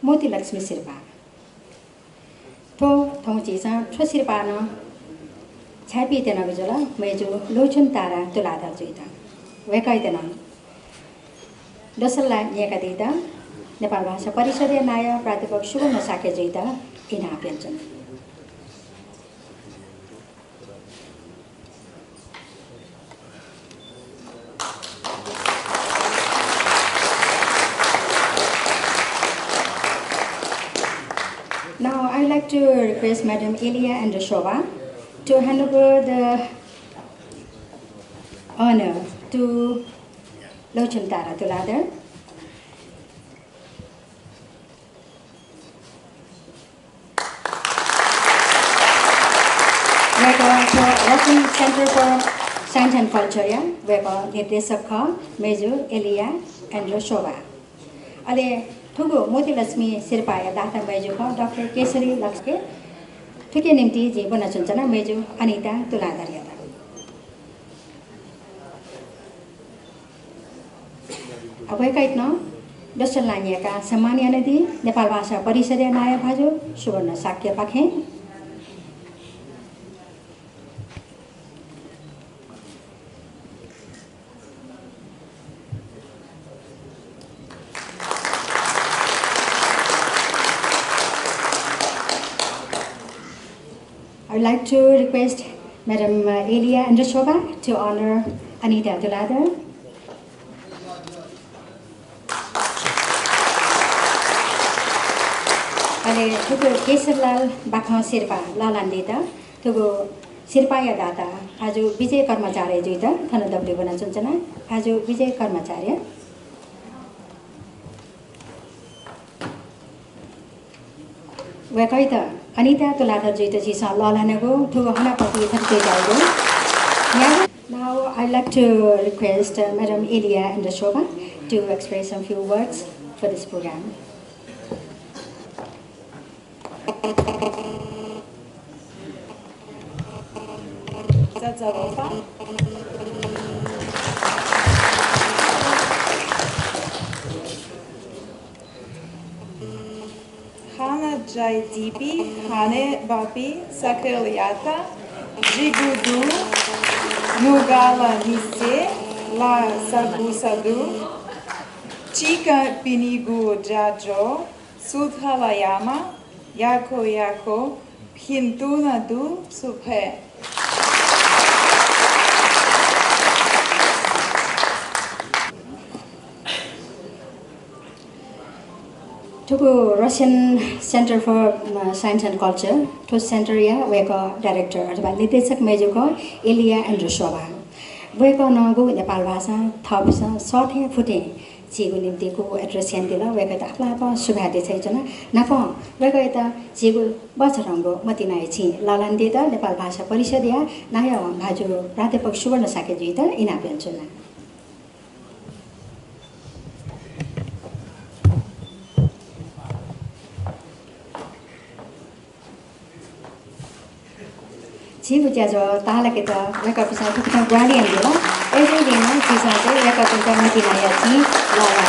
मोती लक्ष्मी सिरपा तो थों चीज़ा ठो सिरपा न छापी तेना बिजला मेजो लोचन तारा तुलाधा जुइता वे कही तेना दरसअ नियका देता नेपाल भाषा परिषदीय नाय प्राध्यापक सुवर्ण साके जुइता इना व्यञ्जन Now I would like to request Madam Elia Andreshova to hand over the honor to Lochan Tara Tuladar. Russian Center for Science and Culture, दरसअ मेजर एलिया एन्ड्रोशोभा अले ठुगो मोती लक्ष्मी सिरपाया दाता मेजो डाक्टर केसरी लक्ष्के ठुके निम्ति जे बना चुनचना मेजो अनिता तुलाधारियाता अब कैट्न दरसअ लानियाका सम्मानीय नदी नेपाल भाषा परिषदीय नाय भाजो सुवर्ण साक्य पाखे I would like to request Madam Elia Andreshova to honor Anita Tuladar. Ale tugo केशरलाल बाखा शेर्पा लालान्देता तुगो शेर्पाया दाता आज विजय कर्मचारी जुइता थन दब्ले बना चुनचना आज विजय कर्मचारी वे कहिता अनिता तुलाधर जुइता चिसा लालानेगो ठुगो हनापति थर्के जाइगो Now I'd like to request Madam Elia Andreshova to express some few words for this program. Hana Jai Dibi, Hane Babi, Sakaliata, Jibudu, Nugala Nise, La Sagusadu, Chika Binigu Jajo, Sudhalayama, Yako Yako, Hindunadu Suphe. Tugu Russian Center for Science and Culture, to Center ya weka director अथवा निर्देशक मेजोको एलिया एन्ड्रोशोभा वेको नगो नेपाल भाषा थप सथे फुटे चिगु निम्तिको address यान्दिला वेका ताप्ला सुभादे छैजना नाप वेको यता चिगु बचरंगो मतिनाय छि लालान्देता नेपाल भाषा परिषदीय नाय भाजु प्राध्यापक सुवर्ण साके जुइता इना व्यञ्जना Chibu jajo tahala kita weka bisa kita guardian dulu. Every day na cisa je weka kita mati naya chi lala